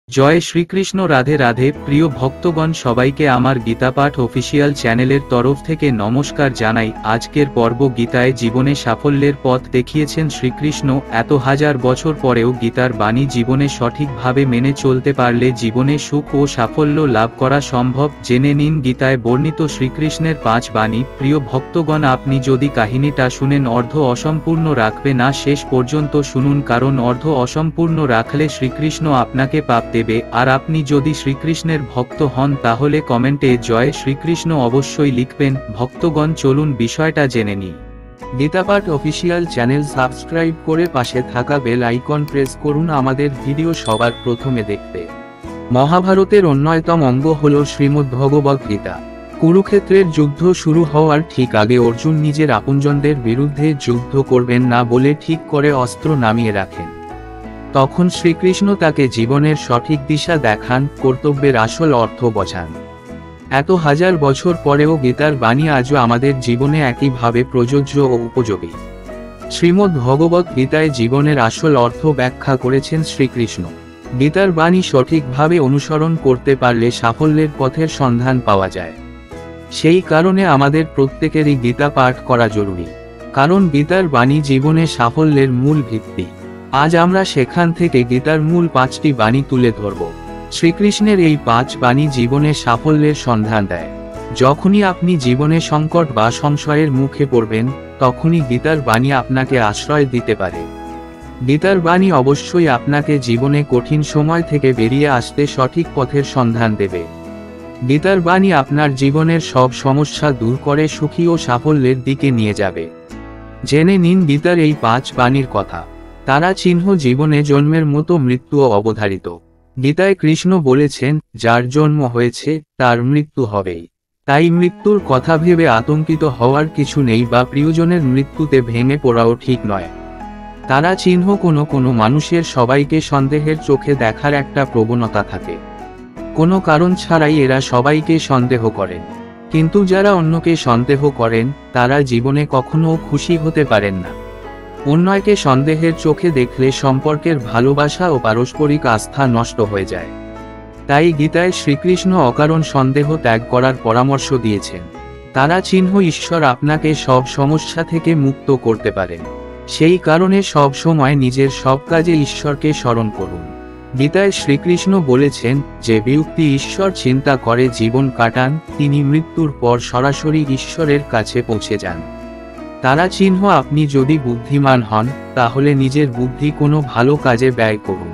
জয় শ্রীকৃষ্ণ। রাধে রাধে। প্রিয় ভক্তগণ, সবাইকে আমার গীতাপাঠ অফিসিয়াল চ্যানেলের তরফ থেকে নমস্কার জানাই। আজকের পর্ব গীতায় জীবনে সাফল্যের পথ দেখিয়েছেন শ্রীকৃষ্ণ। এত হাজার বছর পরেও গীতার বাণী জীবনে সঠিকভাবে মেনে চলতে পারলে জীবনে সুখ ও সাফল্য লাভ করা সম্ভব। জেনে নিন গীতায় বর্ণিত শ্রীকৃষ্ণের 5 বাণী। প্রিয় ভক্তগণ, আপনি যদি কাহিনীটা শুনেন অর্ধ অসম্পূর্ণ রাখবে না, শেষ পর্যন্ত শুনুন, কারণ অর্ধ অসম্পূর্ণ রাখলে শ্রীকৃষ্ণ আপনাকে পাপ দেবে। আর আপনি যদি শ্রীকৃষ্ণের ভক্ত হন তাহলে কমেন্টে জয় শ্রীকৃষ্ণ অবশ্যই লিখবেন। ভক্তগণ, চলুন বিষয়টা জেনে নিই। গীতাপাঠ অফিসিয়াল চ্যানেল সাবস্ক্রাইব করে পাশে থাকা বেল আইকন প্রেস করুন আমাদের ভিডিও সবার প্রথমে দেখতে। মহাভারতের অন্যতম অঙ্গ হল শ্রীমদ্ভগবদ্ গীতা। কুরুক্ষেত্রের যুদ্ধ শুরু হওয়ার ঠিক আগে অর্জুন নিজের আপনজনদের বিরুদ্ধে যুদ্ধ করবেন না বলে ঠিক করে অস্ত্র নামিয়ে রাখেন। তখন শ্রীকৃষ্ণ তাকে জীবনের সঠিক দিশা দেখান, কর্তব্যের আসল অর্থ বোঝান। এত হাজার বছর পরেও গীতার বাণী আজও আমাদের জীবনে একইভাবে প্রযোজ্য ও উপযোগী। শ্রীমদ্ভগবদ্ গীতায় জীবনের আসল অর্থ ব্যাখ্যা করেছেন শ্রীকৃষ্ণ। গীতার বাণী সঠিকভাবে অনুসরণ করতে পারলে সাফল্যের পথের সন্ধান পাওয়া যায়। সেই কারণে আমাদের প্রত্যেকেরই গীতা পাঠ করা জরুরি, কারণ গীতার বাণী জীবনে সাফল্যের মূল ভিত্তি। আজ আমরা সেখান থেকে গীতার মূল 5টি বাণী তুলে ধরব। শ্রীকৃষ্ণের এই 5 বাণী জীবনে সাফল্যের সন্ধান দেয়। যখনই আপনি জীবনে সংকট বা সংশয়ের মুখে পড়বেন, তখনই গীতার বাণী আপনাকে আশ্রয় দিতে পারে। গীতার বাণী অবশ্যই আপনাকে জীবনে কঠিন সময় থেকে বেরিয়ে আসতে সঠিক পথের সন্ধান দেবে। গীতার বাণী আপনার জীবনের সব সমস্যা দূর করে সুখী ও সাফল্যের দিকে নিয়ে যাবে। জেনে নিন গীতার এই 5 বাণীর কথা। তারা চিহ্ন জীবনে জন্মের মতো মৃত্যুও অবধারিত। গীতায় কৃষ্ণ বলেছেন, যার জন্ম হয়েছে তার মৃত্যু হবেই। তাই মৃত্যুর কথা ভেবে আতঙ্কিত হওয়ার কিছু নেই, বা প্রিয়জনের মৃত্যুতে ভেঙে পড়াও ঠিক নয়। তারা চিহ্ন কোনো মানুষের সবাইকে সন্দেহের চোখে দেখার একটা প্রবণতা থাকে। কোনো কারণ ছাড়াই এরা সবাইকে সন্দেহ করেন। কিন্তু যারা অন্যকে সন্দেহ করেন তারা জীবনে কখনো খুশি হতে পারেন না। অন্যকে সন্দেহের চোখে দেখলে সম্পর্কের ভালোবাসা ও পারস্পরিক আস্থা নষ্ট হয়ে যায়। তাই গীতায় শ্রীকৃষ্ণ অকারণ সন্দেহ ত্যাগ করার পরামর্শ দিয়েছেন। তারা চিহ্ন ঈশ্বর আপনাকে সব সমস্যা থেকে মুক্ত করতে পারেন। সেই কারণে সব সময় নিজের সব কাজে ঈশ্বরকে স্মরণ করুন। গীতায় শ্রীকৃষ্ণ বলেছেন, যে ব্যক্তি ঈশ্বর চিন্তা করে জীবন কাটান, তিনি মৃত্যুর পর সরাসরি ঈশ্বরের কাছে পৌঁছে যান। তারা চিহ্ন আপনি যদি বুদ্ধিমান হন তাহলে নিজের বুদ্ধি কোনো ভালো কাজে ব্যয় করুন।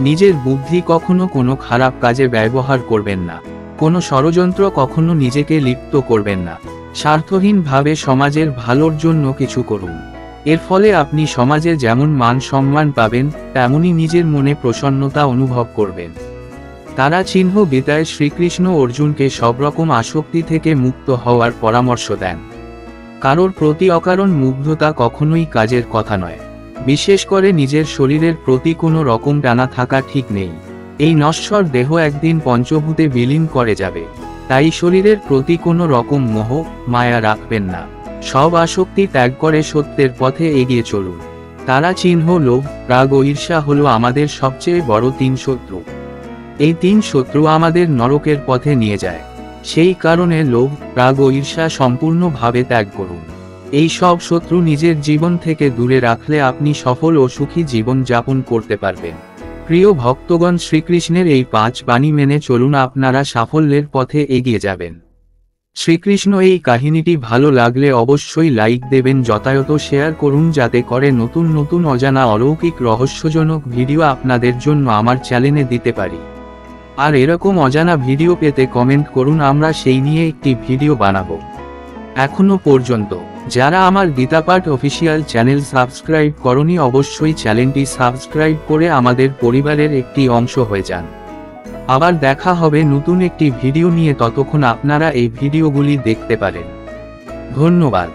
নিজের বুদ্ধি কখনো কোনো খারাপ কাজে ব্যবহার করবেন না। কোনো ষড়যন্ত্র কখনো নিজেকে লিপ্ত করবেন না। স্বার্থহীনভাবে সমাজের ভালোর জন্য কিছু করুন। এর ফলে আপনি সমাজে যেমন মান সম্মান পাবেন, তেমনি নিজের মনে প্রসন্নতা অনুভব করবেন। তারা চিহ্ন গীতায় শ্রীকৃষ্ণ অর্জুনকে সব রকম আসক্তি থেকে মুক্ত হওয়ার পরামর্শ দেন। কারোর প্রতি অকারণ মুগ্ধতা কখনোই কাজের কথা নয়। বিশেষ করে নিজের শরীরের প্রতি কোনো রকম টানা থাকা ঠিক নেই। এই নশ্বর দেহ একদিন পঞ্চভূতে বিলীন করে যাবে। তাই শরীরের প্রতি কোনো রকম মোহ মায়া রাখবেন না। সব আসক্তি ত্যাগ করে সত্যের পথে এগিয়ে চলুন। তারা চিহ্ন লোভ, রাগ ও ঈর্ষা হলো আমাদের সবচেয়ে বড় 3 শত্রু। এই 3 শত্রু আমাদের নরকের পথে নিয়ে যায়। সেই কারণে লোভ, রাগ ও ঈর্ষা সম্পূর্ণভাবে ত্যাগ করুন। এই সব শত্রু নিজের জীবন থেকে দূরে রাখলে আপনি সফল ও সুখী জীবন যাপন করতে পারবেন। প্রিয় ভক্তগণ, শ্রীকৃষ্ণের এই 5 বাণী মেনে চলুন, আপনারা সাফল্যের পথে এগিয়ে যাবেন। শ্রীকৃষ্ণ এই কাহিনীটি ভালো লাগলে অবশ্যই লাইক দেবেন, যথাযথ শেয়ার করুন, যাতে করে নতুন নতুন অজানা অলৌকিক রহস্যজনক ভিডিও আপনাদের জন্য আমার চ্যানেলে দিতে পারি। আর এরকম অজানা ভিডিও পেতে কমেন্ট করুন, আমরা সেই নিয়ে একটি ভিডিও বানাবো। এখনো পর্যন্ত যারা আমার গীতাপাঠ অফিসিয়াল চ্যানেল সাবস্ক্রাইব করনি, অবশ্যই চ্যানেলটি সাবস্ক্রাইব করে আমাদের পরিবারের একটি অংশ হয়ে যান। আবার দেখা হবে নতুন একটি ভিডিও নিয়ে, ততক্ষণ আপনারা এই ভিডিওগুলি দেখতে পারেন। ধন্যবাদ।